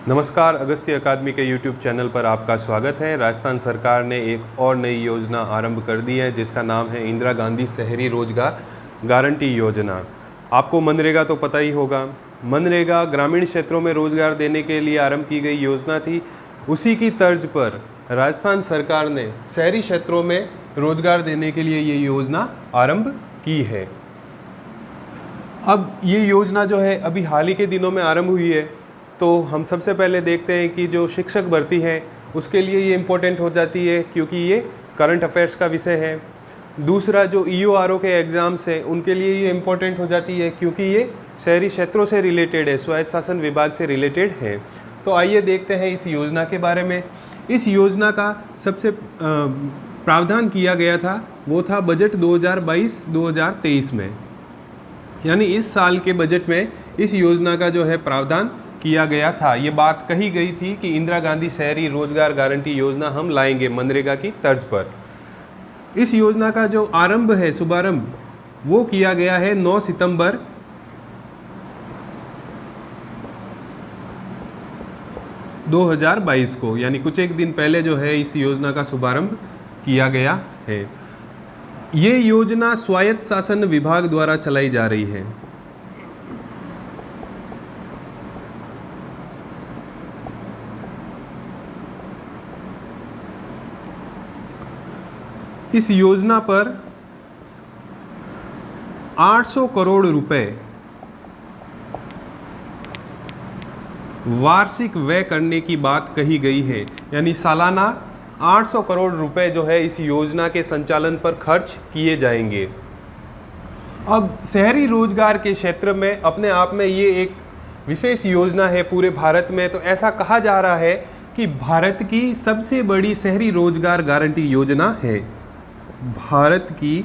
नमस्कार, अगस्त्य अकादमी के YouTube channel पर आपका स्वागत है। राजस्थान सरकार ने एक और नई योजना आरंभ कर दी है जिसका नाम है इंदिरा गांधी शहरी रोजगार गारंटी योजना। आपको मनरेगा तो पता ही होगा। मनरेगा ग्रामीण क्षेत्रों में रोजगार देने के लिए आरंभ की गई योजना थी। उसी की तर्ज पर राजस्थान सरकार ने शहरी क्षेत्रों में रोजगार देने के लिए ये योजना आरंभ की है। अब ये योजना जो है अभी हाल ही के दिनों में आरंभ हुई है, तो हम सबसे पहले देखते हैं कि जो शिक्षक भर्ती है उसके लिए ये इम्पोर्टेंट हो जाती है क्योंकि ये करंट अफेयर्स का विषय है। दूसरा, जो EORO के एग्ज़ाम्स हैं उनके लिए ये इम्पोर्टेंट हो जाती है क्योंकि ये शहरी क्षेत्रों से रिलेटेड है, स्वायत्त शासन विभाग से रिलेटेड है। तो आइए देखते हैं इस योजना के बारे में। इस योजना का सबसे प्रावधान किया गया था वो था बजट 2022-2023 में, यानी इस साल के बजट में इस योजना का जो है प्रावधान किया गया था। ये बात कही गई थी कि इंदिरा गांधी शहरी रोजगार गारंटी योजना हम लाएंगे मनरेगा की तर्ज पर। इस योजना का जो आरंभ है, शुभारंभ, वो किया गया है 9 सितंबर 2022 को, यानी कुछ एक दिन पहले जो है इस योजना का शुभारंभ किया गया है। ये योजना स्वायत्त शासन विभाग द्वारा चलाई जा रही है। इस योजना पर 800 करोड़ रुपए वार्षिक व्यय करने की बात कही गई है, यानी सालाना 800 करोड़ रुपए जो है इस योजना के संचालन पर खर्च किए जाएंगे। अब शहरी रोजगार के क्षेत्र में अपने आप में ये एक विशेष योजना है पूरे भारत में। तो ऐसा कहा जा रहा है कि भारत की सबसे बड़ी शहरी रोजगार गारंटी योजना है। भारत की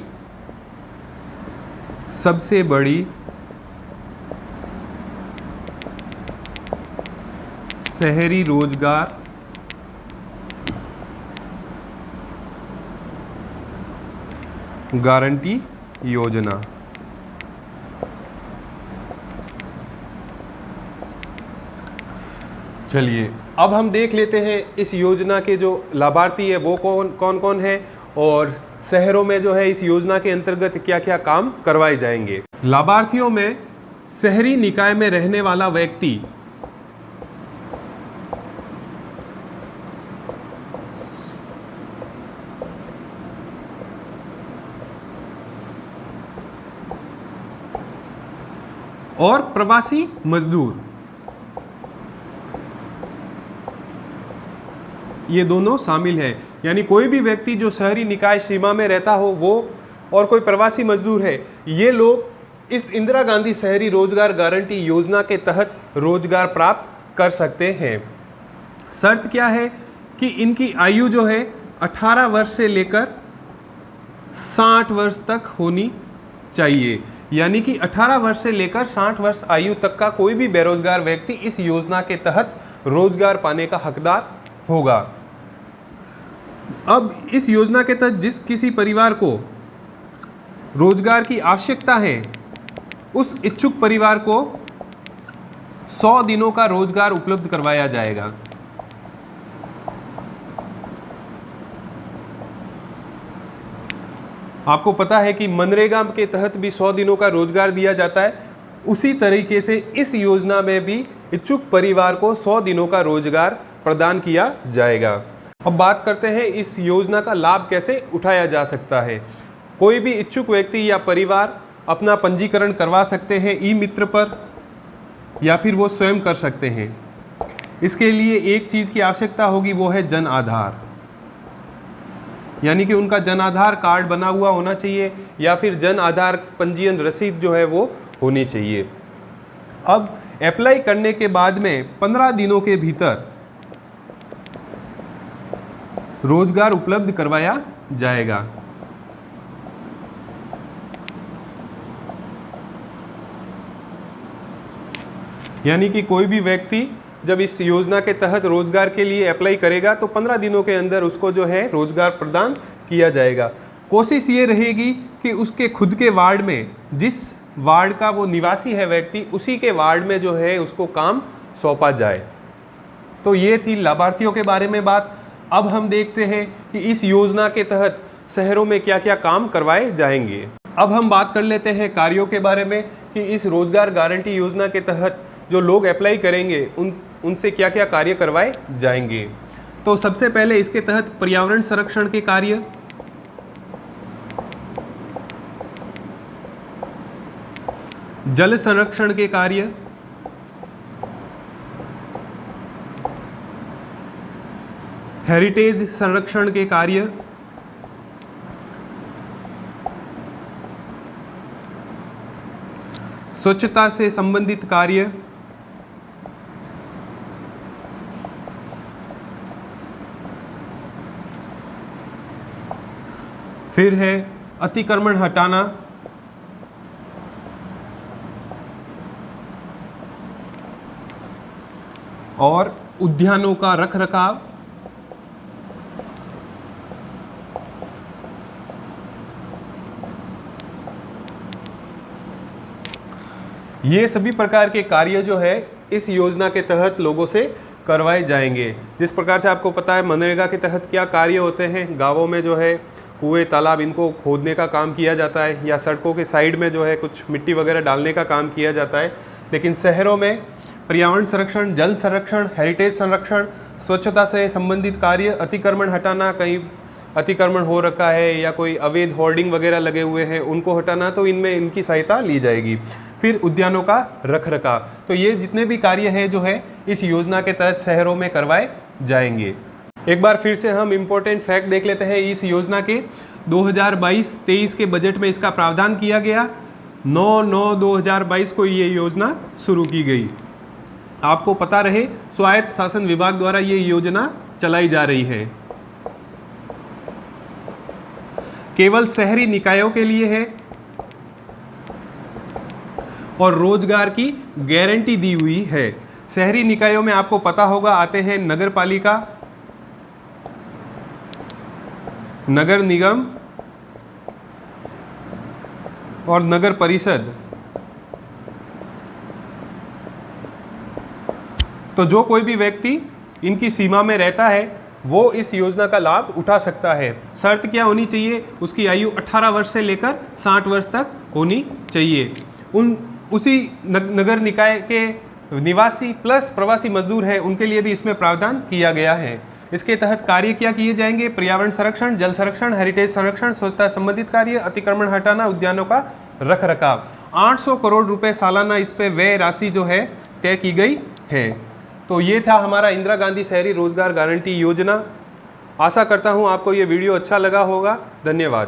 सबसे बड़ी शहरी रोजगार गारंटी योजना। चलिए अब हम देख लेते हैं इस योजना के जो लाभार्थी है वो कौन कौन है और शहरों में जो है इस योजना के अंतर्गत क्या क्या काम करवाए जाएंगे। लाभार्थियों में शहरी निकाय में रहने वाला व्यक्ति और प्रवासी मजदूर, ये दोनों शामिल हैं। यानी कोई भी व्यक्ति जो शहरी निकाय सीमा में रहता हो वो और कोई प्रवासी मजदूर है, ये लोग इस इंदिरा गांधी शहरी रोजगार गारंटी योजना के तहत रोजगार प्राप्त कर सकते हैं। शर्त क्या है कि इनकी आयु जो है 18 वर्ष से लेकर 60 वर्ष तक होनी चाहिए, यानी कि 18 वर्ष से लेकर 60 वर्ष आयु तक का कोई भी बेरोजगार व्यक्ति इस योजना के तहत रोजगार पाने का हकदार होगा। अब इस योजना के तहत जिस किसी परिवार को रोजगार की आवश्यकता है उस इच्छुक परिवार को 100 दिनों का रोजगार उपलब्ध करवाया जाएगा। आपको पता है कि मनरेगा के तहत भी 100 दिनों का रोजगार दिया जाता है। उसी तरीके से इस योजना में भी इच्छुक परिवार को 100 दिनों का रोजगार प्रदान किया जाएगा। अब बात करते हैं इस योजना का लाभ कैसे उठाया जा सकता है। कोई भी इच्छुक व्यक्ति या परिवार अपना पंजीकरण करवा सकते हैं ई-मित्र पर, या फिर वो स्वयं कर सकते हैं। इसके लिए एक चीज़ की आवश्यकता होगी, वो है जन आधार, यानी कि उनका जन आधार कार्ड बना हुआ होना चाहिए या फिर जन आधार पंजीयन रसीद जो है वो होनी चाहिए। अब अप्लाई करने के बाद में 15 दिनों के भीतर रोजगार उपलब्ध करवाया जाएगा। यानी कि कोई भी व्यक्ति जब इस योजना के तहत रोजगार के लिए अप्लाई करेगा तो 15 दिनों के अंदर उसको जो है रोजगार प्रदान किया जाएगा। कोशिश ये रहेगी कि उसके खुद के वार्ड में, जिस वार्ड का वो निवासी है व्यक्ति, उसी के वार्ड में जो है उसको काम सौंपा जाए। तो ये थी लाभार्थियों के बारे में बात। अब हम देखते हैं कि इस योजना के तहत शहरों में क्या क्या काम करवाए जाएंगे। अब हम बात कर लेते हैं कार्यों के बारे में कि इस रोजगार गारंटी योजना के तहत जो लोग अप्लाई करेंगे उनसे क्या क्या कार्य करवाए जाएंगे। तो सबसे पहले इसके तहत पर्यावरण संरक्षण के कार्य, जल संरक्षण के कार्य, हेरिटेज संरक्षण के कार्य, स्वच्छता से संबंधित कार्य, फिर है अतिक्रमण हटाना, और उद्यानों का रखरखाव, ये सभी प्रकार के कार्य जो है इस योजना के तहत लोगों से करवाए जाएंगे। जिस प्रकार से आपको पता है मनरेगा के तहत क्या कार्य होते हैं, गांवों में जो है कुएं तालाब इनको खोदने का काम किया जाता है, या सड़कों के साइड में जो है कुछ मिट्टी वगैरह डालने का काम किया जाता है। लेकिन शहरों में पर्यावरण संरक्षण, जल संरक्षण, हेरिटेज संरक्षण, स्वच्छता से संबंधित कार्य, अतिक्रमण हटाना, कहीं अतिक्रमण हो रखा है या कोई अवैध होर्डिंग वगैरह लगे हुए हैं उनको हटाना, तो इनमें इनकी सहायता ली जाएगी। फिर उद्यानों का रखरखाव। तो ये जितने भी कार्य हैं जो है इस योजना के तहत शहरों में करवाए जाएंगे। एक बार फिर से हम इम्पोर्टेंट फैक्ट देख लेते हैं। इस योजना के 2022-23 के बजट में इसका प्रावधान किया गया। 9/9/2022 को ये योजना शुरू की गई। आपको पता रहे स्वायत्त शासन विभाग द्वारा ये योजना चलाई जा रही है, केवल शहरी निकायों के लिए है और रोजगार की गारंटी दी हुई है। शहरी निकायों में आपको पता होगा आते हैं नगर पालिका, नगर निगम और नगर परिषद। तो जो कोई भी व्यक्ति इनकी सीमा में रहता है वो इस योजना का लाभ उठा सकता है। शर्त क्या होनी चाहिए? उसकी आयु 18 वर्ष से लेकर 60 वर्ष तक होनी चाहिए। उसी नगर निकाय के निवासी प्लस प्रवासी मजदूर हैं उनके लिए भी इसमें प्रावधान किया गया है। इसके तहत कार्य क्या किए जाएंगे? पर्यावरण संरक्षण, जल संरक्षण, हेरिटेज संरक्षण, स्वच्छता संबंधित कार्य, अतिक्रमण हटाना, उद्यानों का रखरखाव। 800 करोड़ रुपए सालाना इस पे व्यय राशि जो है तय की गई है। तो ये था हमारा इंदिरा गांधी शहरी रोजगार गारंटी योजना। आशा करता हूँ आपको ये वीडियो अच्छा लगा होगा। धन्यवाद।